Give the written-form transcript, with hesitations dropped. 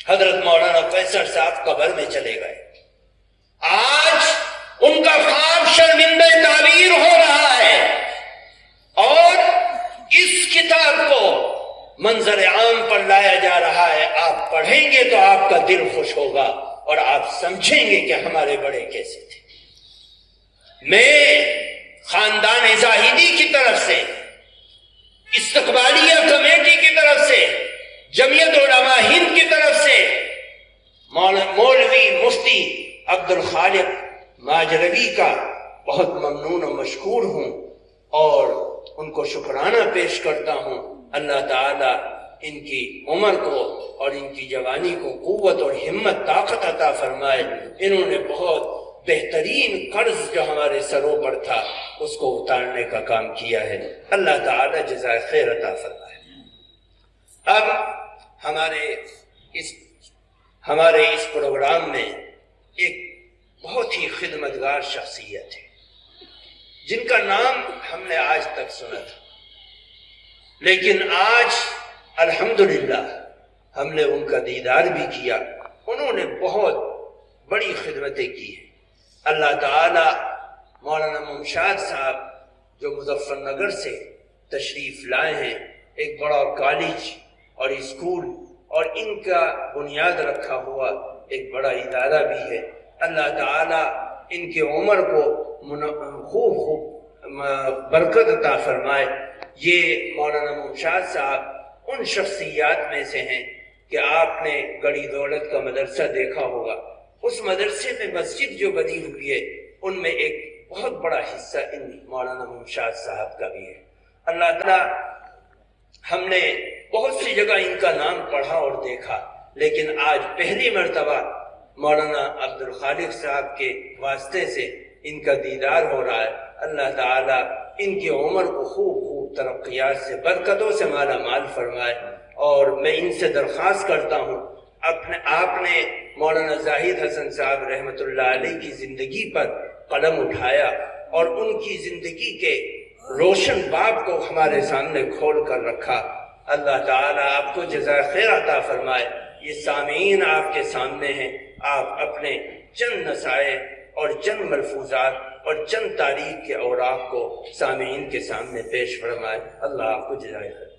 حضرت مولانا فیصل صاحب قبر میں چلے گئے، آج ان کا خواب شرمندہ تعبیر ہو رہا ہے، اور اس کتاب کو منظر عام پر لایا جا رہا ہے۔ آپ پڑھیں گے تو آپ کا دل خوش ہوگا اور آپ سمجھیں گے کہ ہمارے بڑے کیسے تھے۔ میں خاندان زاہدی کی طرف سے، استقبالیہ کمیٹی کی طرف سے، جمعیت علماء ہند کی طرف سے مولوی مفتی عبد الخالق ماجروی کا بہت ممنون و مشکور ہوں، اور ان کو شکرانہ پیش کرتا ہوں۔ اللہ تعالیٰ ان کی عمر کو اور ان کی جوانی کو قوت اور ہمت طاقت عطا فرمائے۔ انہوں نے بہت بہترین قرض جو ہمارے سروں پر تھا اس کو اتارنے کا کام کیا ہے۔ اللہ تعالیٰ جزائے خیر عطا فرمائے۔ اب ہمارے اس پروگرام میں ایک بہت ہی خدمتگار شخصیت ہے جن کا نام ہم نے آج تک سنا تھا، لیکن آج الحمدللہ ہم نے ان کا دیدار بھی کیا۔ انہوں نے بہت بڑی خدمتیں کی ہیں۔ اللہ تعالی مولانا ممشاد صاحب جو مظفر نگر سے تشریف لائے ہیں، ایک بڑا کالج اور اسکول اور ان کا بنیاد رکھا ہوا ایک بڑا ادارہ بھی ہے۔ اللہ تعالی ان کی عمر کو خوب برکت عطا فرمائے۔ یہ مولانا ممشاد صاحب ان شخصیات میں سے ہیں کہ آپ نے گڑی دولت کا مدرسہ دیکھا ہوگا، اس مدرسے میں مسجد جو بنی ہوئی ہے ان میں ایک بہت بڑا حصہ ان مولانا ممشاد صاحب کا بھی ہے۔ اللہ تعالیٰ ہم نے بہت سی جگہ ان کا نام پڑھا اور دیکھا، لیکن آج پہلی مرتبہ مولانا عبد الخالق صاحب کے واسطے سے ان کا دیدار ہو رہا ہے۔ اللہ تعالیٰ ان کی عمر کو خوب ترقیات سے برکتوں سے مالا مال فرمائے، اور میں ان سے درخواست کرتا ہوں آپ نے مولانا زاہد حسن صاحب رحمۃ اللہ علیہ کی زندگی پر قلم اٹھایا اور ان کی زندگی کے روشن باب کو ہمارے سامنے کھول کر رکھا۔ اللہ تعالیٰ آپ کو جزائے خیر عطا فرمائے۔ یہ سامعین آپ کے سامنے ہیں، آپ اپنے چند نصائح اور چند ملفوظات اور چند تاریخ کے اوراق کو سامعین کے سامنے پیش فرمائے۔ اللہ آپ کو جزائے خیر۔